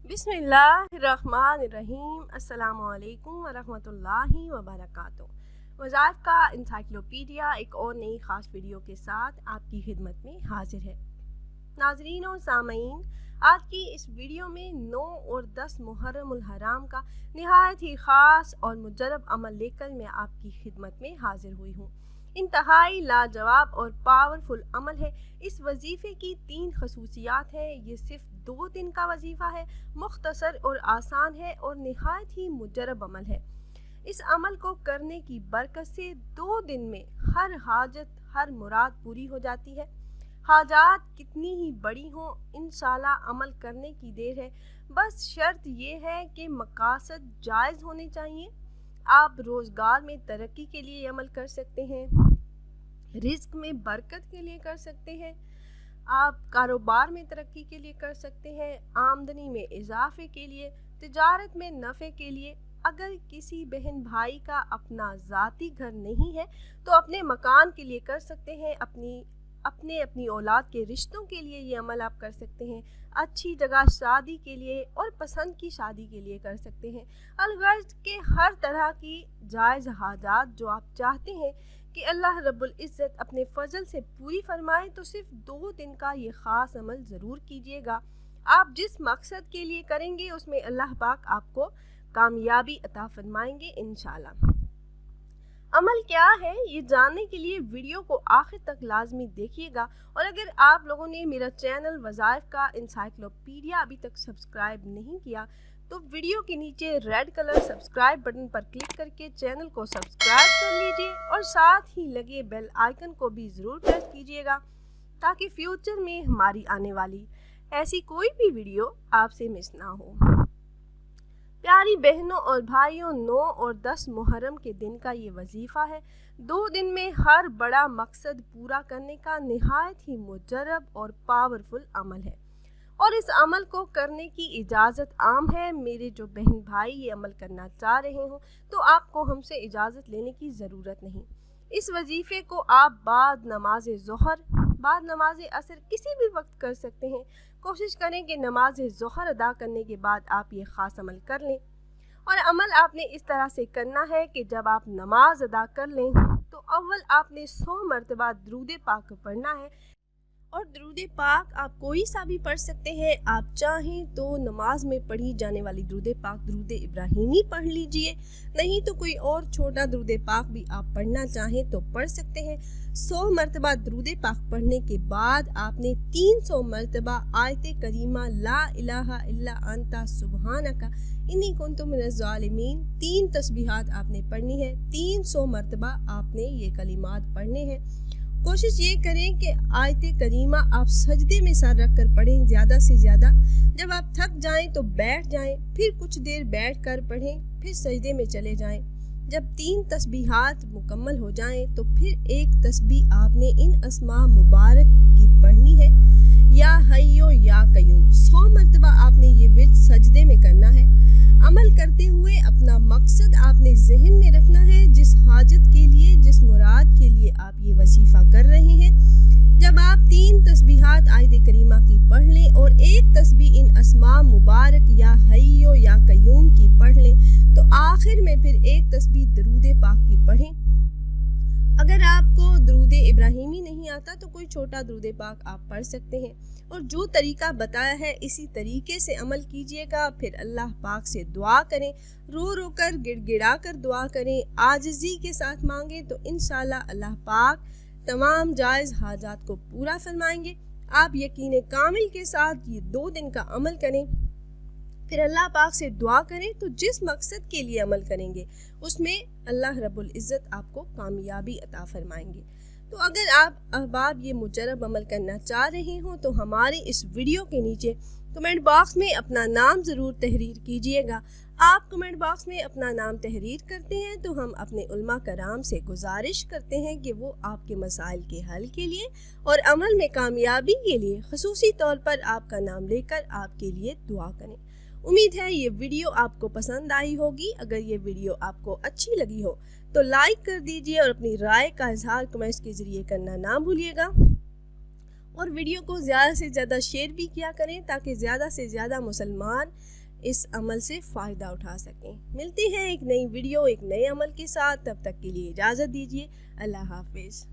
बिस्मिल्लाहिर्रहमानिर्रहीम। अस्सलामु अलैकुम वरहमतुल्लाहि वबरकातुहू। वज़ाइफ का इंसाइक्लोपीडिया एक और नई ख़ास वीडियो के साथ आपकी खिदमत में हाजिर है। नाज़रीन और सामईन, आज की इस वीडियो में 9 और 10 मुहर्रमुल हराम का निहायत ही ख़ास और मुजरब अमल लेकर मैं आपकी खिदमत में हाजिर हुई हूँ। इंतहाई लाजवाब और पावरफुल अमल है। इस वजीफ़े की 3 खसूसियात हैं। ये सिर्फ 2 दिन का वजीफ़ा है, मुख्तसर और आसान है और निहायत ही मुजरब अमल है। इस अमल को करने की बरकत से 2 दिन में हर हाजत, हर मुराद पूरी हो जाती है। हाजात कितनी ही बड़ी हों, इंशाल्लाह अमल करने की देर है। बस शर्त ये है कि मकासद जायज़ होने चाहिए। आप रोज़गार में तरक्की के लिए अमल कर सकते हैं, रिज़्क में बरकत के लिए कर सकते हैं, आप कारोबार में तरक्की के लिए कर सकते हैं, आमदनी में इजाफे के लिए, तिजारत में नफ़े के लिए। अगर किसी बहन भाई का अपना ज़ाती घर नहीं है तो अपने मकान के लिए कर सकते हैं, अपनी औलाद के रिश्तों के लिए ये अमल आप कर सकते हैं, अच्छी जगह शादी के लिए और पसंद की शादी के लिए कर सकते हैं। अलगर्ज के हर तरह की जायज़ हाजात जो आप चाहते हैं कि अल्लाह रब्बुल इज़्ज़त अपने फजल से पूरी फरमाए, तो सिर्फ 2 दिन का ये ख़ास अमल ज़रूर कीजिएगा। आप जिस मकसद के लिए करेंगे उसमें अल्लाह पाक आपको कामयाबी अता फरमाएंगे इंशाल्लाह। अमल क्या है, ये जानने के लिए वीडियो को आखिर तक लाजमी देखिएगा। और अगर आप लोगों ने मेरा चैनल वज़ाइफ का इंसाइक्लोपीडिया अभी तक सब्सक्राइब नहीं किया तो वीडियो के नीचे रेड कलर सब्सक्राइब बटन पर क्लिक करके चैनल को सब्सक्राइब कर लीजिए और साथ ही लगे बेल आइकन को भी ज़रूर प्रेस कीजिएगा, ताकि फ्यूचर में हमारी आने वाली ऐसी कोई भी वीडियो आपसे मिस ना हो। प्यारी बहनों और भाइयों, 9 और 10 मुहर्रम के दिन का ये वजीफ़ा है। 2 दिन में हर बड़ा मकसद पूरा करने का निहायत ही मुजरब और पावरफुल अमल है और इस अमल को करने की इजाज़त आम है। मेरे जो बहन भाई ये अमल करना चाह रहे हो तो आपको हमसे इजाज़त लेने की ज़रूरत नहीं। इस वजीफ़े को आप बाद नमाज ज़ोहर, बाद नमाज असर किसी भी वक्त कर सकते हैं। कोशिश करें कि नमाज ज़ोहर अदा करने के बाद आप ये ख़ास अमल कर लें। और अमल आपने इस तरह से करना है कि जब आप नमाज अदा कर लें तो अव्वल आपने 100 मरतबा दरूद पाक पढ़ना है। और दरूद पाक आप कोई सा भी पढ़ सकते हैं। आप चाहें तो नमाज में पढ़ी जाने वाली दरूद पाक दरूद इब्राहिमी पढ़ लीजिए, नहीं तो कोई और छोटा दरूद पाक भी आप पढ़ना चाहें तो पढ़ सकते हैं। 100 मरतबा दरूद पाक पढ़ने के बाद आपने 300 मरतबा आयत करीमा ला इलाहा इल्ला अंता सुबहानका इन्नी कुन्तु मिनज़ ज़ालिमीन 3 तस्बीहात आपने पढ़नी है। 300 मरतबा आपने ये कलिमात पढ़ने हैं। कोशिश ये करें कि आयत करीमा आप सजदे में सर रख कर पढ़ें, ज़्यादा से ज़्यादा। जब आप थक जाएं तो बैठ जाएं, फिर कुछ देर बैठ कर पढ़ें, फिर सजदे में चले जाएं। जब 3 तस्बीहात मुकम्मल हो जाएं तो फिर एक तस्बीह आपने इन अस्मा मुबारक की पढ़नी है, या हय्यो या कय्यूम। 100 मरतबा आपने ये विर्द सजदे में करना है। अमल करते हुए अपना मकसद आपने जहन में रखना है, जिस हाजत के लिए, जिस मुराद के लिए आप ये वजीफ़ा कर रहे हैं। जब आप 3 तस्बीहात आयत करीमा की पढ़ लें और एक तस्बीह इन अस्मा मुबारक या हय्यो या कय्यूम की पढ़ लें तो आखिर में फिर एक तस्बीह दरूद पाक की पढ़ें। अगर आपको दरूद इब्राहिमी नहीं आता तो कोई छोटा दरूद पाक आप पढ़ सकते हैं। और जो तरीका बताया है इसी तरीके से अमल कीजिएगा। फिर अल्लाह पाक से दुआ करें, रो रो कर गिड़गिड़ा कर दुआ करें, आजिज़ी के साथ मांगें तो इंशाल्लाह अल्लाह पाक तमाम जायज़ हाजात को पूरा फरमाएंगे। आप यकीन कामिल के साथ ये 2 दिन का अमल करें, फिर अल्लाह पाक से दुआ करें तो जिस मकसद के लिए अमल करेंगे उसमें अल्लाह रब्बुल इज़्ज़त आपको कामयाबी अता फरमाएंगे। तो अगर आप अहबाब ये मुजरब अमल करना चाह रहे हो तो हमारे इस वीडियो के नीचे कमेंट बॉक्स में अपना नाम ज़रूर तहरीर कीजिएगा। आप कमेंट बॉक्स में अपना नाम तहरीर करते हैं तो हम अपने उलमा कराम से गुजारिश करते हैं कि वो आपके मसाइल के हल के लिए और अमल में कामयाबी के लिए ख़ुसूसी तौर पर आपका नाम लेकर आपके लिए दुआ करें। उम्मीद है ये वीडियो आपको पसंद आई होगी। अगर ये वीडियो आपको अच्छी लगी हो तो लाइक कर दीजिए और अपनी राय का इजहार कमेंट्स के ज़रिए करना ना भूलिएगा। और वीडियो को ज़्यादा से ज़्यादा शेयर भी किया करें ताकि ज़्यादा से ज़्यादा मुसलमान اس عمل سے فائدہ اٹھا سکیں۔ ملتی ہیں ایک نئی ویڈیو ایک نئے عمل کے ساتھ، تب تک کے لیے اجازت دیجیے۔ اللہ حافظ۔